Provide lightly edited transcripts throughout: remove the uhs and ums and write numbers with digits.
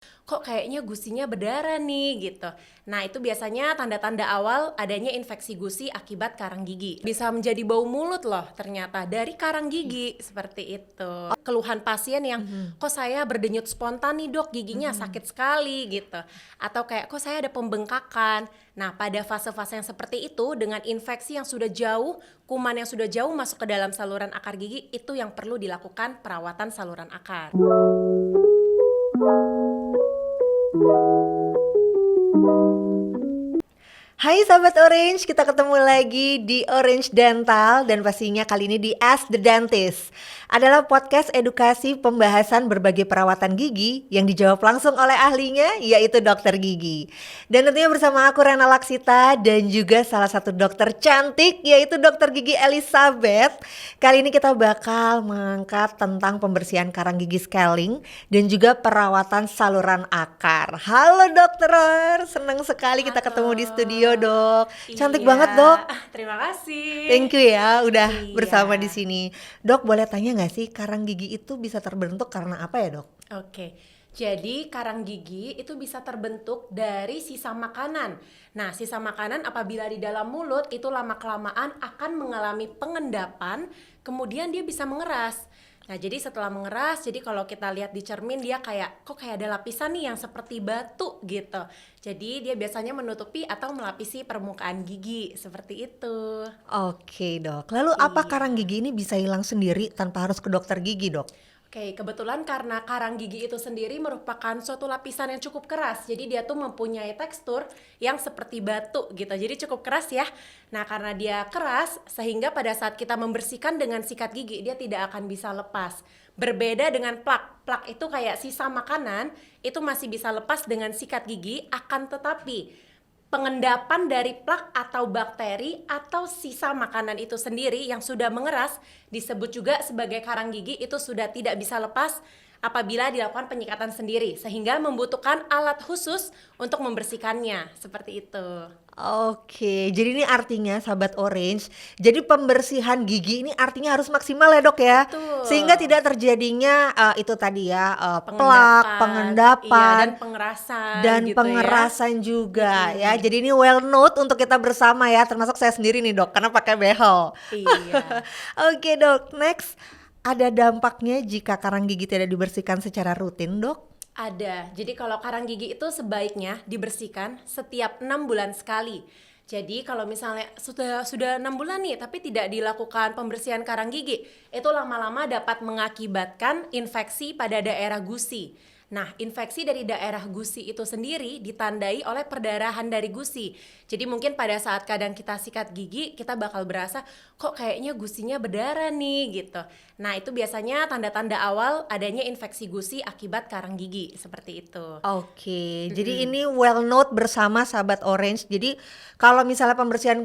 kok kayaknya gusinya berdarah nih gitu. Nah itu biasanya tanda-tanda awal adanya infeksi gusi akibat karang gigi. Bisa menjadi bau mulut loh ternyata dari karang gigi seperti itu. Keluhan pasien yang kok saya berdenyut spontan nih dok, giginya sakit sekali gitu. Atau kayak kok saya ada pembengkakan. Nah pada fase-fase yang seperti itu dengan infeksi yang sudah jauh, kuman yang sudah jauh masuk ke dalam saluran akar gigi, itu yang perlu dilakukan perawatan saluran akar. Hai Sahabat Orange, kita ketemu lagi di Orange Dental dan pastinya kali ini di Ask the Dentist. Adalah podcast edukasi pembahasan berbagai perawatan gigi yang dijawab langsung oleh ahlinya, yaitu dokter gigi. Dan tentunya bersama aku Rena Laksita dan juga salah satu dokter cantik, yaitu dokter gigi Elizabeth. Kali ini kita bakal mengangkat tentang pembersihan karang gigi scaling dan juga perawatan saluran akar. Halo dokter, senang sekali kita ketemu di studio dok. Cantik banget dok. Terima kasih. Thank you ya udah Iya. bersama di sini. Dok, boleh tanya nggak sih karang gigi itu bisa terbentuk karena apa ya dok? Oke, jadi karang gigi itu bisa terbentuk dari sisa makanan. Nah, sisa makanan apabila di dalam mulut itu lama-kelamaan akan mengalami pengendapan, kemudian dia bisa mengeras. Nah, jadi setelah mengeras, jadi kalau kita lihat di cermin dia kok kayak ada lapisan nih yang seperti batu gitu. Jadi dia biasanya menutupi atau melapisi permukaan gigi, seperti itu. Oke dok, lalu apa Iya. karang gigi ini bisa hilang sendiri tanpa harus ke dokter gigi dok? Oke, kebetulan karena karang gigi itu sendiri merupakan suatu lapisan yang cukup keras. Jadi dia tuh mempunyai tekstur yang seperti batu gitu. Jadi cukup keras ya. Nah, karena dia keras sehingga pada saat kita membersihkan dengan sikat gigi dia tidak akan bisa lepas. Berbeda dengan plak. Plak itu kayak sisa makanan, itu masih bisa lepas dengan sikat gigi, akan tetapi pengendapan dari plak atau bakteri atau sisa makanan itu sendiri yang sudah mengeras disebut juga sebagai karang gigi, itu sudah tidak bisa lepas apabila dilakukan penyikatan sendiri sehingga membutuhkan alat khusus untuk membersihkannya, seperti itu. Oke, jadi ini artinya sahabat Orange, jadi pembersihan gigi ini artinya harus maksimal ya dok ya, Betul. sehingga tidak terjadinya itu tadi ya plak, Iya, pengendapan, dan pengerasan dan gitu pengerasan ya. juga ya. Jadi ini well note untuk kita bersama ya, termasuk saya sendiri nih dok, karena pakai behel. Iya. Oke dok, next ada dampaknya jika karang gigi tidak dibersihkan secara rutin dok? Ada. Jadi kalau karang gigi itu sebaiknya dibersihkan setiap 6 bulan sekali. Jadi kalau misalnya sudah 6 bulan nih tapi tidak dilakukan pembersihan karang gigi, itu lama-lama dapat mengakibatkan infeksi pada daerah gusi. Nah, infeksi dari daerah gusi itu sendiri ditandai oleh perdarahan dari gusi. Jadi mungkin pada saat kadang kita sikat gigi, kita bakal berasa kok kayaknya gusinya berdarah nih gitu. Nah, itu biasanya tanda-tanda awal adanya infeksi gusi akibat karang gigi, seperti itu. Oke, jadi ini well note bersama sahabat Orange. Jadi kalau misalnya pembersihan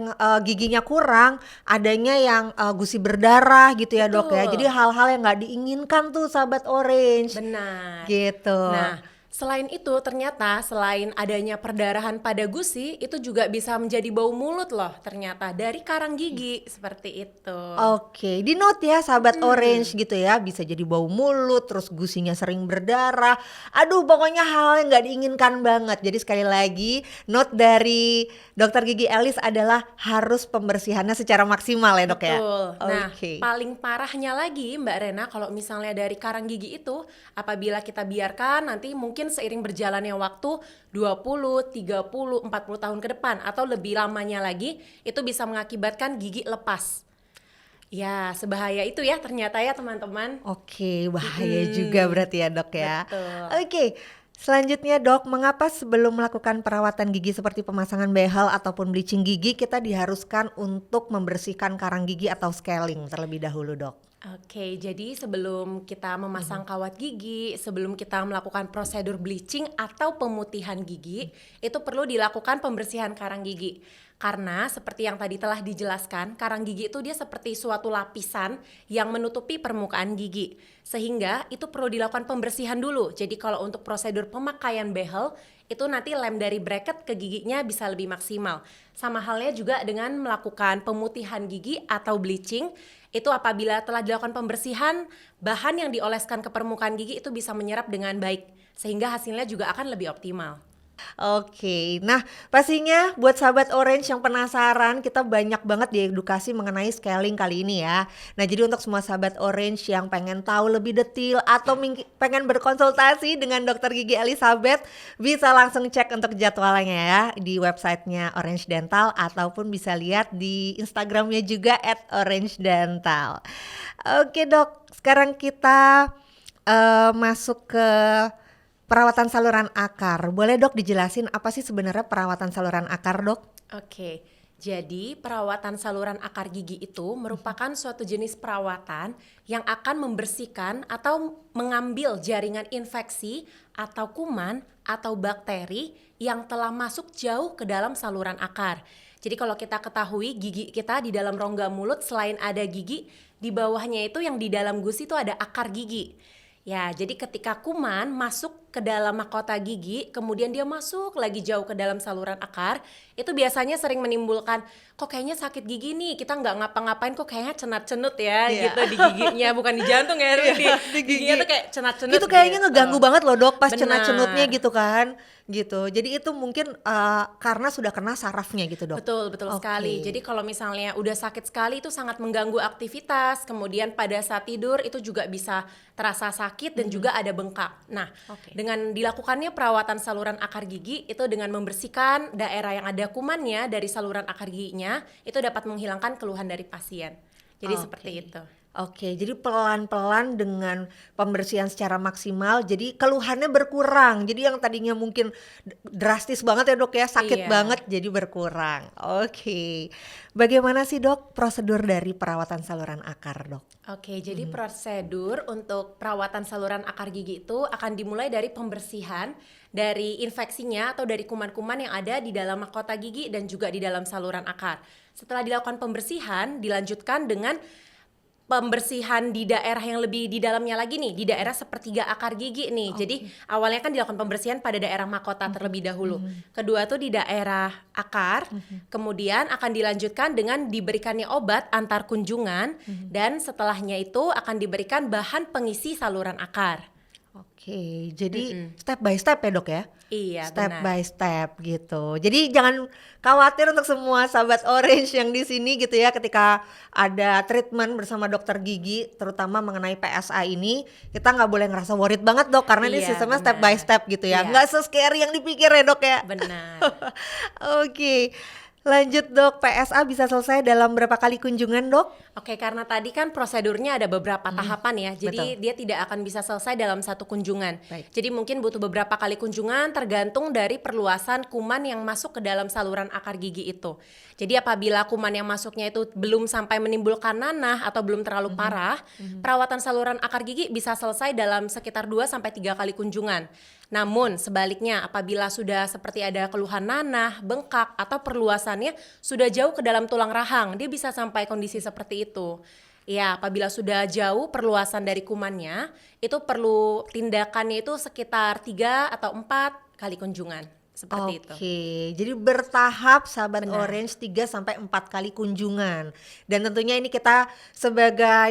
giginya kurang, adanya yang gusi berdarah gitu ya dok ya. Betul. Jadi hal-hal yang nggak diinginkan tuh sahabat Orange. Benar. Gitu. Nah, selain itu ternyata selain adanya perdarahan pada gusi, itu juga bisa menjadi bau mulut loh ternyata dari karang gigi, seperti itu. Oke, di note ya sahabat Orange gitu ya, bisa jadi bau mulut, terus gusinya sering berdarah. Aduh, pokoknya hal yang nggak diinginkan banget. Jadi sekali lagi, note dari dokter gigi Elis adalah harus pembersihannya secara maksimal ya dok ya. Betul. Nah, Oke. paling parahnya lagi Mbak Rena kalau misalnya dari karang gigi itu apabila kita biarkan nanti mungkin seiring berjalannya waktu 20, 30, 40 tahun ke depan atau lebih lamanya lagi itu bisa mengakibatkan gigi lepas. Ya, sebahaya itu ya ternyata ya teman-teman. Oke, bahaya juga berarti ya dok ya. Betul. Oke, selanjutnya dok, mengapa sebelum melakukan perawatan gigi seperti pemasangan behel ataupun bleaching gigi kita diharuskan untuk membersihkan karang gigi atau scaling terlebih dahulu dok? Oke, jadi sebelum kita memasang kawat gigi, sebelum kita melakukan prosedur bleaching atau pemutihan gigi, itu perlu dilakukan pembersihan karang gigi. Karena seperti yang tadi telah dijelaskan, karang gigi itu dia seperti suatu lapisan yang menutupi permukaan gigi. Sehingga itu perlu dilakukan pembersihan dulu. Jadi kalau untuk prosedur pemakaian behel, itu nanti lem dari bracket ke giginya bisa lebih maksimal. Sama halnya juga dengan melakukan pemutihan gigi atau bleaching, itu apabila telah dilakukan pembersihan, bahan yang dioleskan ke permukaan gigi itu bisa menyerap dengan baik, sehingga hasilnya juga akan lebih optimal. Oke, nah pastinya buat sahabat Orange yang penasaran, kita banyak banget diedukasi mengenai scaling kali ini ya. Nah jadi untuk semua sahabat Orange yang pengen tahu lebih detail atau pengen berkonsultasi dengan dokter gigi Elizabeth, bisa langsung cek untuk jadwalnya ya di websitenya Orange Dental ataupun bisa lihat di Instagramnya juga @orangedental. Oke dok, sekarang kita masuk ke perawatan saluran akar. Boleh dok dijelasin apa sih sebenarnya perawatan saluran akar dok? Oke, jadi perawatan saluran akar gigi itu merupakan suatu jenis perawatan yang akan membersihkan atau mengambil jaringan infeksi atau kuman atau bakteri yang telah masuk jauh ke dalam saluran akar. Jadi kalau kita ketahui gigi kita di dalam rongga mulut selain ada gigi, di bawahnya itu yang di dalam gusi itu ada akar gigi. Ya, jadi ketika kuman masuk ke dalam mahkota gigi, kemudian dia masuk lagi jauh ke dalam saluran akar, itu biasanya sering menimbulkan, kok kayaknya sakit gigi nih, kita nggak ngapa-ngapain, kok kayaknya cenat-cenut ya, gitu di giginya, bukan di jantung ya, di giginya tuh kayak cenat-cenut. Itu kayaknya gitu. ngeganggu banget loh dok, pas Benar. cenat-cenutnya gitu kan, gitu. Jadi itu mungkin karena sudah kena sarafnya gitu dok. Betul Oke. sekali. Jadi kalau misalnya udah sakit sekali itu sangat mengganggu aktivitas, kemudian pada saat tidur itu juga bisa terasa sakit dan juga ada bengkak. Nah, dengan dilakukannya perawatan saluran akar gigi itu dengan membersihkan daerah yang ada kumannya dari saluran akar giginya, itu dapat menghilangkan keluhan dari pasien. Jadi seperti itu. Oke, jadi pelan-pelan dengan pembersihan secara maksimal, jadi keluhannya berkurang. Jadi yang tadinya mungkin drastis banget ya dok ya, sakit Iya. banget jadi berkurang. Oke, bagaimana sih dok prosedur dari perawatan saluran akar dok? Oke, jadi prosedur untuk perawatan saluran akar gigi itu akan dimulai dari pembersihan dari infeksinya atau dari kuman-kuman yang ada di dalam mahkota gigi dan juga di dalam saluran akar. Setelah dilakukan pembersihan, dilanjutkan dengan pembersihan di daerah yang lebih di dalamnya lagi nih, di daerah sepertiga akar gigi nih. Jadi awalnya kan dilakukan pembersihan pada daerah mahkota terlebih dahulu. Kedua tuh di daerah akar, kemudian akan dilanjutkan dengan diberikannya obat antar kunjungan dan setelahnya itu akan diberikan bahan pengisi saluran akar. Oke, jadi step by step ya dok ya? Iya, Step benar. by step gitu. Jadi jangan khawatir untuk semua sahabat Orange yang di sini gitu ya, ketika ada treatment bersama dokter gigi, terutama mengenai PSA ini, kita nggak boleh ngerasa worried banget dok, karena ini Iya, sistemnya step by benar. step gitu ya, Iya. nggak se-scary yang dipikir ya dok ya. Benar. Oke, lanjut dok, PSA bisa selesai dalam berapa kali kunjungan dok? Oke, karena tadi kan prosedurnya ada beberapa tahapan ya, jadi betul. dia tidak akan bisa selesai dalam satu kunjungan. Baik. Jadi mungkin butuh beberapa kali kunjungan tergantung dari perluasan kuman yang masuk ke dalam saluran akar gigi itu. Jadi apabila kuman yang masuknya itu belum sampai menimbulkan nanah atau belum terlalu parah, perawatan saluran akar gigi bisa selesai dalam sekitar 2-3 kali kunjungan. Namun sebaliknya apabila sudah seperti ada keluhan nanah, bengkak atau perluasannya sudah jauh ke dalam tulang rahang, dia bisa sampai kondisi seperti itu. Ya, apabila sudah jauh perluasan dari kumannya, itu perlu tindakannya itu sekitar 3 atau 4 kali kunjungan. Seperti itu. Oke, jadi bertahap sahabat Benar. Orange 3-4 kali kunjungan. Dan tentunya ini kita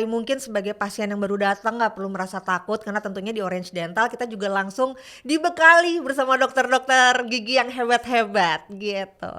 mungkin sebagai pasien yang baru datang nggak perlu merasa takut, karena tentunya di Orange Dental kita juga langsung dibekali bersama dokter-dokter gigi yang hebat-hebat gitu.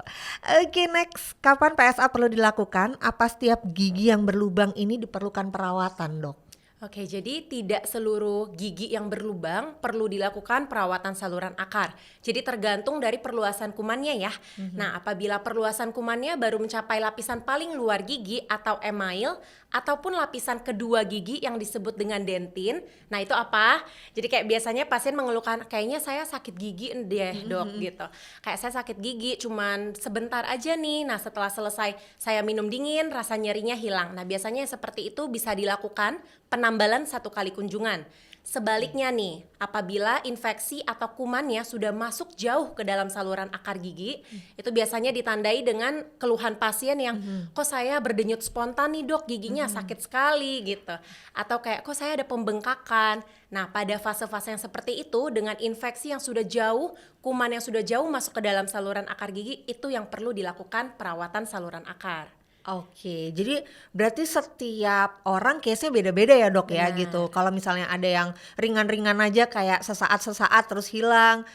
Oke, next, kapan PSA perlu dilakukan? Apa setiap gigi yang berlubang ini diperlukan perawatan dok? Oke, jadi tidak seluruh gigi yang berlubang perlu dilakukan perawatan saluran akar. Jadi tergantung dari perluasan kumannya ya. Nah, apabila perluasan kumannya baru mencapai lapisan paling luar gigi atau email, ataupun lapisan kedua gigi yang disebut dengan dentin. Nah, itu apa? Jadi kayak biasanya pasien mengeluhkan, kayaknya saya sakit gigi deh dok gitu. Kayak saya sakit gigi cuman sebentar aja nih. Nah, setelah selesai saya minum dingin, rasa nyerinya hilang. Nah, biasanya seperti itu bisa dilakukan penambalan 1 kali kunjungan. Sebaliknya nih, apabila infeksi atau kumannya sudah masuk jauh ke dalam saluran akar gigi, itu biasanya ditandai dengan keluhan pasien yang kok saya berdenyut spontan nih dok, giginya sakit sekali gitu. Atau kayak kok saya ada pembengkakan. Nah, pada fase-fase yang seperti itu dengan infeksi yang sudah jauh, kuman yang sudah jauh masuk ke dalam saluran akar gigi, itu yang perlu dilakukan perawatan saluran akar. Oke, jadi berarti setiap orang case-nya beda-beda ya dok ya Benar. gitu. Kalau misalnya ada yang ringan-ringan aja kayak sesaat-sesaat terus hilang,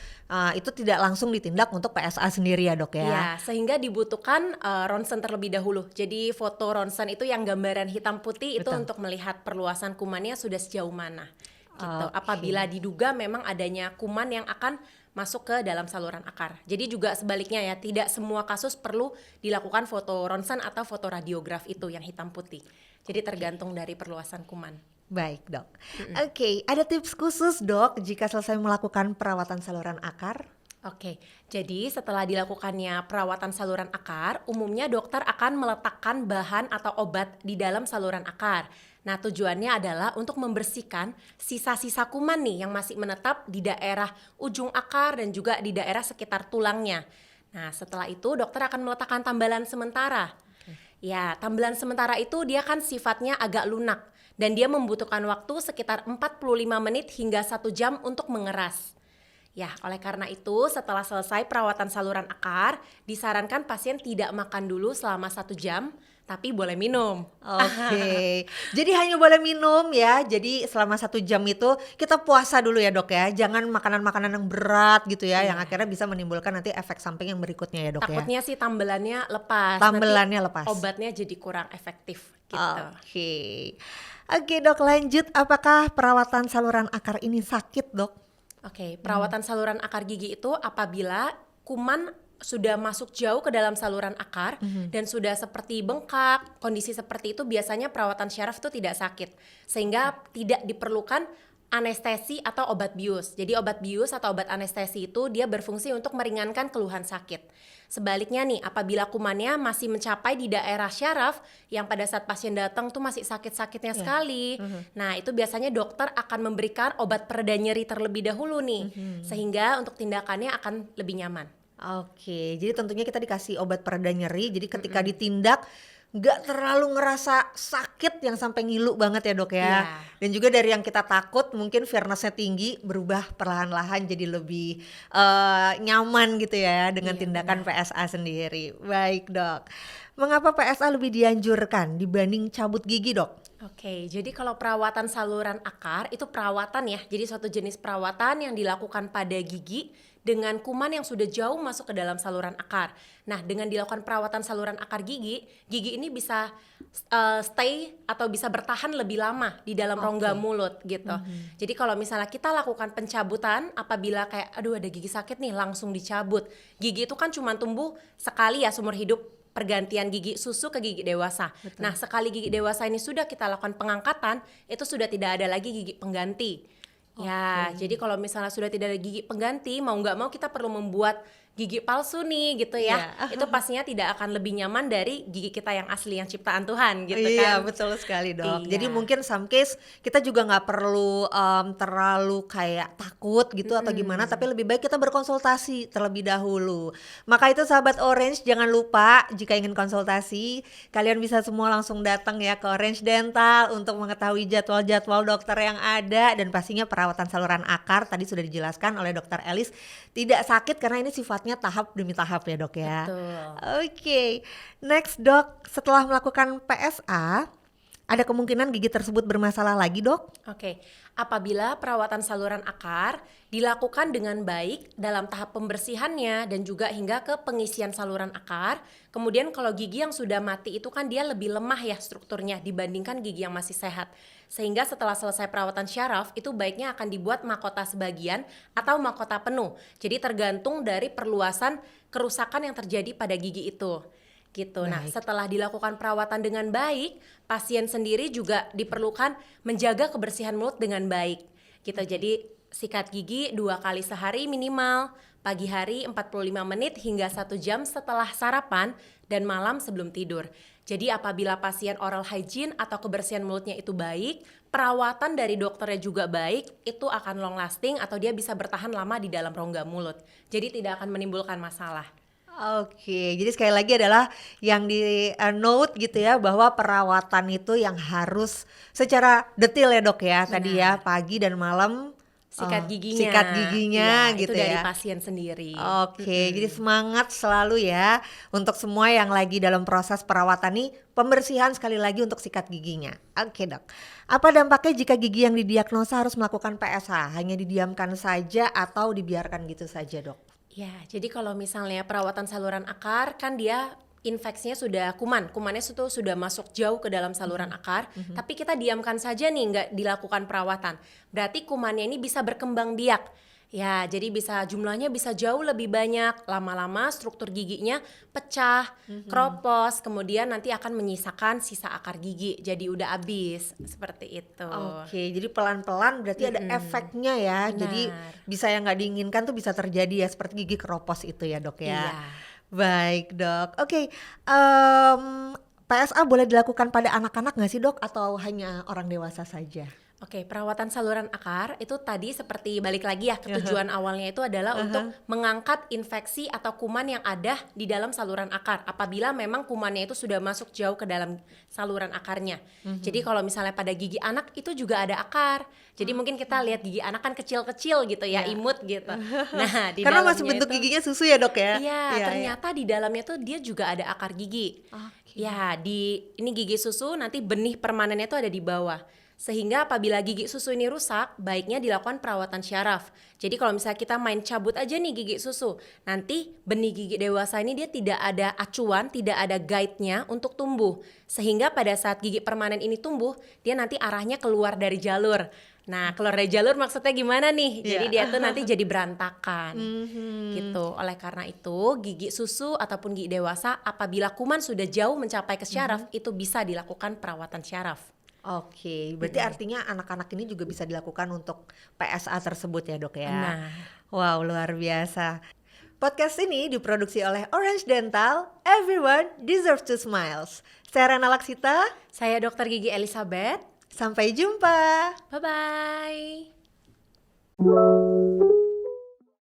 itu tidak langsung ditindak untuk PSA sendiri ya dok ya? Iya, sehingga dibutuhkan ronsen terlebih dahulu. Jadi foto ronsen itu yang gambaran hitam putih itu Betul. untuk melihat perluasan kumannya sudah sejauh mana. Gitu. Oke. Apabila diduga memang adanya kuman yang akan masuk ke dalam saluran akar. Jadi juga sebaliknya ya, tidak semua kasus perlu dilakukan foto ronsen atau foto radiograf itu yang hitam putih. Jadi tergantung dari perluasan kuman. Baik dok. Oke, ada tips khusus dok jika selesai melakukan perawatan saluran akar? Oke, jadi setelah dilakukannya perawatan saluran akar, umumnya dokter akan meletakkan bahan atau obat di dalam saluran akar. Nah, tujuannya adalah untuk membersihkan sisa-sisa kuman nih yang masih menetap di daerah ujung akar dan juga di daerah sekitar tulangnya. Nah, setelah itu dokter akan meletakkan tambalan sementara. Ya, tambelan sementara itu dia kan sifatnya agak lunak dan dia membutuhkan waktu sekitar 45 menit hingga 1 jam untuk mengeras. Ya, oleh karena itu setelah selesai perawatan saluran akar, disarankan pasien tidak makan dulu selama 1 jam, tapi boleh minum. Oke, jadi hanya boleh minum ya. Jadi selama 1 jam itu kita puasa dulu ya dok ya. Jangan makanan-makanan yang berat gitu ya, yang Iya. akhirnya bisa menimbulkan nanti efek samping yang berikutnya ya dok ya. Takutnya sih tambelannya lepas, Tambelannya nanti lepas. obatnya jadi kurang efektif gitu. Oke, oke dok lanjut. Apakah perawatan saluran akar ini sakit dok? Oke, perawatan saluran akar gigi itu apabila kuman sudah masuk jauh ke dalam saluran akar dan sudah seperti bengkak, kondisi seperti itu biasanya perawatan syaraf itu tidak sakit. Sehingga tidak diperlukan anestesi atau obat bius. Jadi obat bius atau obat anestesi itu dia berfungsi untuk meringankan keluhan sakit. Sebaliknya nih, apabila kumannya masih mencapai di daerah syaraf yang pada saat pasien datang tuh masih sakit-sakitnya sekali. Nah, itu biasanya dokter akan memberikan obat pereda nyeri terlebih dahulu nih. Sehingga untuk tindakannya akan lebih nyaman. Oke, jadi tentunya kita dikasih obat pereda nyeri. Jadi ketika ditindak nggak terlalu ngerasa sakit yang sampai ngilu banget ya dok ya. Iya. Dan juga dari yang kita takut mungkin fairness-nya tinggi berubah perlahan-lahan jadi lebih nyaman gitu ya dengan Iya, tindakan PSA sendiri. Baik dok. Mengapa PSA lebih dianjurkan dibanding cabut gigi dok? Oke, jadi kalau perawatan saluran akar itu perawatan ya. Jadi suatu jenis perawatan yang dilakukan pada gigi dengan kuman yang sudah jauh masuk ke dalam saluran akar. Nah, dengan dilakukan perawatan saluran akar gigi, gigi ini bisa stay atau bisa bertahan lebih lama di dalam rongga mulut gitu. Jadi kalau misalnya kita lakukan pencabutan apabila kayak aduh ada gigi sakit nih langsung dicabut. Gigi itu kan cuma tumbuh sekali ya seumur hidup, pergantian gigi susu ke gigi dewasa. Nah, sekali gigi dewasa ini sudah kita lakukan pengangkatan, itu sudah tidak ada lagi gigi pengganti. Ya, jadi kalau misalnya sudah tidak ada gigi pengganti, mau nggak mau kita perlu membuat gigi palsu nih gitu ya. Iya. Itu pastinya tidak akan lebih nyaman dari gigi kita yang asli, yang ciptaan Tuhan gitu Iya kan. betul sekali dok. Iya. Jadi mungkin some case kita juga nggak perlu terlalu kayak takut gitu atau gimana, tapi lebih baik kita berkonsultasi terlebih dahulu. Maka itu sahabat Orange jangan lupa jika ingin konsultasi kalian bisa semua langsung datang ya ke Orange Dental untuk mengetahui jadwal-jadwal dokter yang ada dan pastinya perawatan saluran akar tadi sudah dijelaskan oleh dokter Elis tidak sakit karena ini sifatnya tahap demi tahap ya dok ya. Betul. Oke, next dok, setelah melakukan PSA, ada kemungkinan gigi tersebut bermasalah lagi dok? Oke, apabila perawatan saluran akar dilakukan dengan baik dalam tahap pembersihannya dan juga hingga ke pengisian saluran akar, kemudian kalau gigi yang sudah mati itu kan dia lebih lemah ya strukturnya dibandingkan gigi yang masih sehat. Sehingga setelah selesai perawatan syaraf itu baiknya akan dibuat mahkota sebagian atau mahkota penuh. Jadi tergantung dari perluasan kerusakan yang terjadi pada gigi itu. Gitu. Nah, Baik. setelah dilakukan perawatan dengan baik, pasien sendiri juga diperlukan menjaga kebersihan mulut dengan baik. Gitu. Jadi sikat gigi 2 kali sehari minimal, pagi hari 45 menit hingga 1 jam setelah sarapan dan malam sebelum tidur. Jadi apabila pasien oral hygiene atau kebersihan mulutnya itu baik, perawatan dari dokternya juga baik, itu akan long lasting atau dia bisa bertahan lama di dalam rongga mulut. Jadi tidak akan menimbulkan masalah. Oke, jadi sekali lagi adalah yang di note gitu ya bahwa perawatan itu yang harus secara detail ya dok ya tadi ya pagi dan malam sikat Oh, giginya. sikat giginya Iya, gitu itu dari ya. pasien sendiri. Oke, jadi semangat selalu ya untuk semua yang lagi dalam proses perawatan nih, pembersihan sekali lagi untuk sikat giginya. Oke dok, apa dampaknya jika gigi yang didiagnosa harus melakukan PSH? Hanya didiamkan saja atau dibiarkan gitu saja dok? Ya, jadi kalau misalnya perawatan saluran akar kan dia infeksinya sudah kumannya itu sudah masuk jauh ke dalam saluran akar, tapi kita diamkan saja nih nggak dilakukan perawatan. Berarti kumannya ini bisa berkembang biak. Ya, jadi jumlahnya bisa jauh lebih banyak, lama-lama struktur giginya pecah, keropos, kemudian nanti akan menyisakan sisa akar gigi. Jadi udah habis, seperti itu. Oke, jadi pelan-pelan berarti ada efeknya ya. Jadi Benar. bisa yang nggak diinginkan tuh bisa terjadi ya, seperti gigi keropos itu ya dok ya. Iya. Baik dok, oke. PSA boleh dilakukan pada anak-anak nggak sih dok, atau hanya orang dewasa saja? Oke, perawatan saluran akar itu tadi seperti balik lagi ya ke tujuan awalnya itu adalah untuk mengangkat infeksi atau kuman yang ada di dalam saluran akar apabila memang kumannya itu sudah masuk jauh ke dalam saluran akarnya. Jadi kalau misalnya pada gigi anak itu juga ada akar. Jadi mungkin kita lihat gigi anak kan kecil-kecil gitu ya, imut gitu. Nah, di Karena masih dalamnya bentuk itu, giginya susu ya dok ya? iya, Iya, ternyata di dalamnya tuh dia juga ada akar gigi. Ya, ini gigi susu, nanti benih permanennya itu ada di bawah. Sehingga apabila gigi susu ini rusak, baiknya dilakukan perawatan syaraf. Jadi kalau misalnya kita main cabut aja nih gigi susu, nanti benih gigi dewasa ini dia tidak ada acuan, tidak ada guide-nya untuk tumbuh. Sehingga pada saat gigi permanen ini tumbuh, dia nanti arahnya keluar dari jalur. Nah, keluar dari jalur maksudnya gimana nih? Jadi dia tuh nanti jadi berantakan. Gitu. Oleh karena itu, gigi susu ataupun gigi dewasa apabila kuman sudah jauh mencapai ke syaraf, itu bisa dilakukan perawatan syaraf. Oke, berarti artinya anak-anak ini juga bisa dilakukan untuk PSA tersebut ya dok ya? Benar. Wow, luar biasa. Podcast ini diproduksi oleh Orange Dental, Everyone Deserves to Smiles. Saya Rana Laksita, Saya Dokter Gigi Elizabeth. sampai jumpa. Bye-bye.